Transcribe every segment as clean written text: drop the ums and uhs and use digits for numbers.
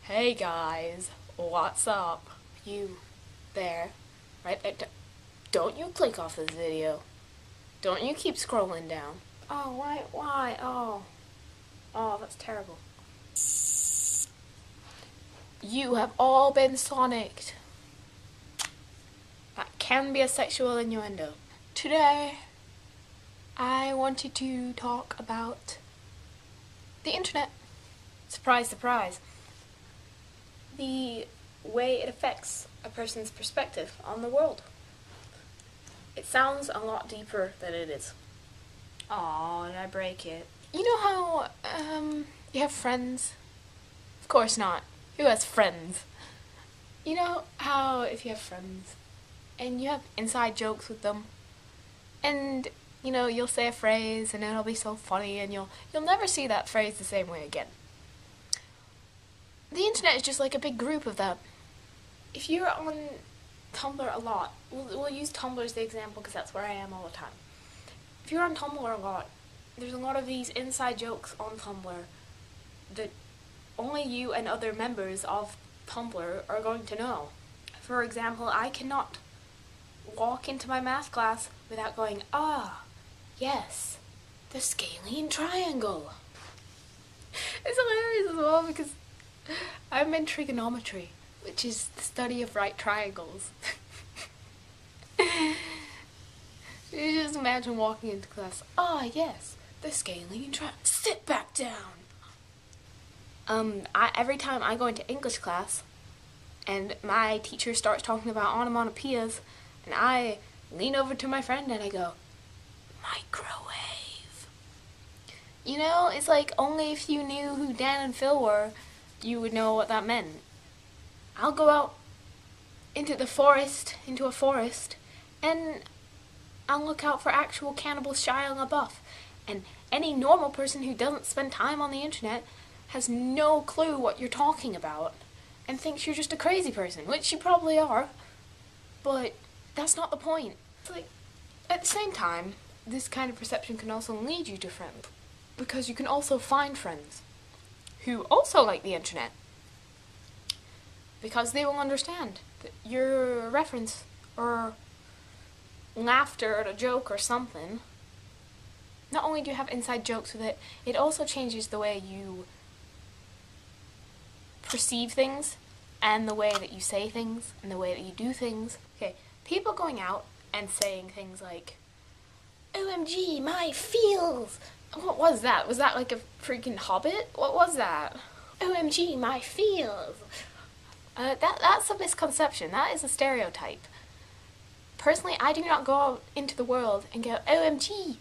Hey guys, what's up? You there, right there. Don't you click off this video. Don't you keep scrolling down. Oh, why? Oh, that's terrible. You have all been sonicked. That can be a sexual innuendo. Today, I wanted to talk about the internet. Surprise, surprise. The way it affects a person's perspective on the world. It sounds a lot deeper than it is. Aw, did I break it? You know how, you have friends? Of course not. Who has friends? You know how if you have friends and you have inside jokes with them and, you'll say a phrase and it'll be so funny and you'll never see that phrase the same way again. The internet is just like a big group of that. If you're on Tumblr a lot, we'll use Tumblr as the example because that's where I am all the time. If you're on Tumblr a lot, there's a lot of these inside jokes on Tumblr that only you and other members of Tumblr are going to know. For example, I cannot walk into my math class without going, yes, the scalene triangle. It's hilarious as well because I'm in trigonometry, which is the study of right triangles. You just imagine walking into class, yes, the scalene triangle. Sit back down. Every time I go into English class and my teacher starts talking about onomatopoeias and I lean over to my friend and I go, microwave. It's like only if you knew who Dan and Phil were, you would know what that meant. I'll go out into a forest, and I'll look out for actual cannibals Shia LaBeouf. And any normal person who doesn't spend time on the internet has no clue what you're talking about and thinks you're just a crazy person, which you probably are, but that's not the point. It's like, at the same time, this kind of perception can also lead you to friends, because you can also find friends who also like the internet, because they will understand that your reference or laughter at a joke or something. Not only do you have inside jokes with it, it also changes the way you perceive things and the way that you say things and the way that you do things. Okay, people going out and saying things like, OMG, my feels! What was that? Was that like a freaking Hobbit? What was that? OMG, my feels! That's a misconception. That is a stereotype. Personally, I do not go out into the world and go, OMG,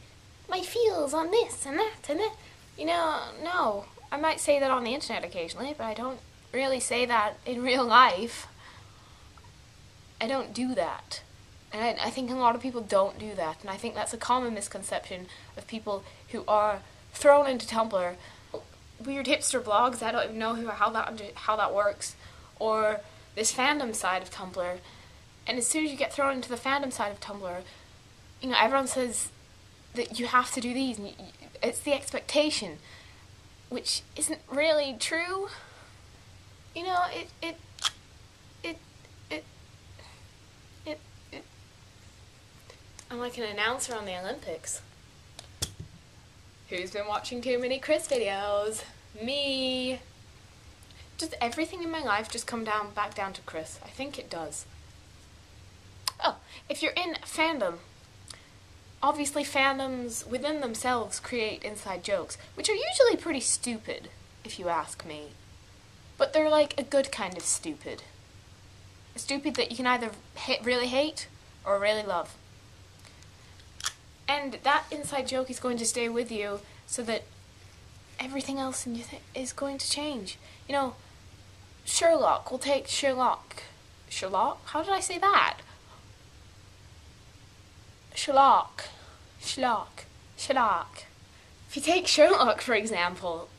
my feels on this and that and that. No. I might say that on the internet occasionally, but I don't really say that in real life. I don't do that. And I think a lot of people don't do that, and I think that's a common misconception of people who are thrown into Tumblr. Weird hipster blogs, I don't even know how that works, or this fandom side of Tumblr. And as soon as you get thrown into the fandom side of Tumblr, everyone says that you have to do these, and it's the expectation, which isn't really true. I'm like an announcer on the Olympics. Who's been watching too many Chris videos? Me. Does everything in my life just come back down to Chris? I think it does. Oh, if you're in fandom, obviously fandoms within themselves create inside jokes, which are usually pretty stupid, if you ask me. But they're like a good kind of stupid. Stupid that you can either really hate or really love. And that inside joke is going to stay with you so that everything else in you is going to change. Sherlock, we'll take Sherlock. Sherlock? How did I say that? Sherlock. If you take Sherlock, for example,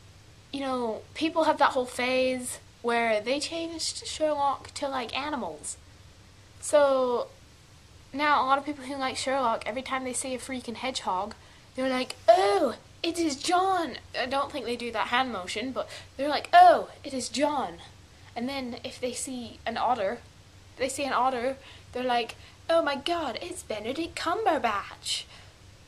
people have that whole phase where they changed Sherlock to, like, animals. So now a lot of people who like Sherlock, every time they see a freaking hedgehog, they're like, oh, it is John. I don't think they do that hand motion, but they're like, oh, it is John. And then if they see an otter, they're like, oh my god, it's Benedict Cumberbatch.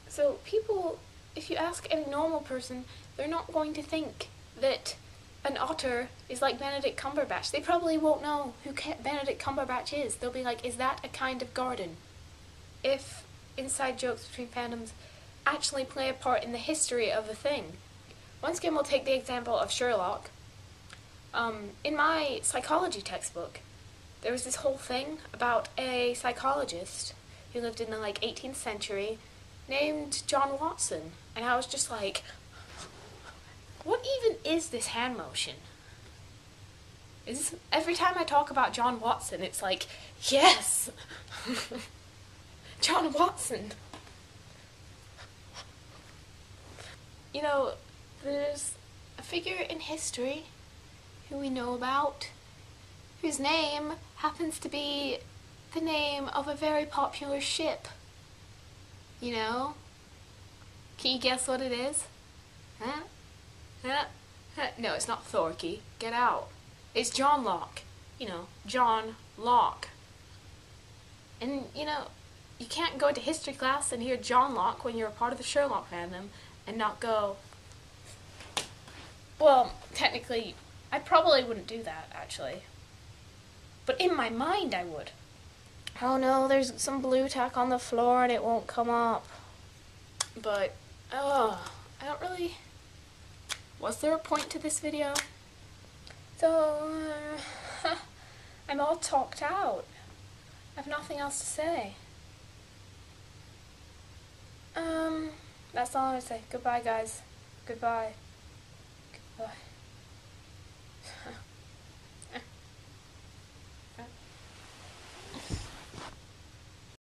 So people, if you ask any normal person, they're not going to think that an otter is like Benedict Cumberbatch. They probably won't know who Benedict Cumberbatch is. They'll be like, is that a kind of garden? If inside jokes between fandoms actually play a part in the history of a thing. Once again, we'll take the example of Sherlock. In my psychology textbook, there was this whole thing about a psychologist who lived in the 18th century named John Watson. And I was just like, what even is this hand motion? Every time I talk about John Watson, it's like, yes! John Watson! You know, there's a figure in history who we know about, whose name happens to be the name of a very popular ship. You know? Can you guess what it is? Huh? No, it's not Thorky. Get out. It's John Locke. You know, John Locke. And, you know, you can't go to history class and hear John Locke when you're a part of the Sherlock fandom and not go... Well, technically, I probably wouldn't do that, actually. But in my mind, I would. Oh no, there's some blue tack on the floor and it won't come up. But, I don't really... Was there a point to this video? So, I'm all talked out. I have nothing else to say. That's all I'm gonna say. Goodbye, guys. Goodbye. Goodbye.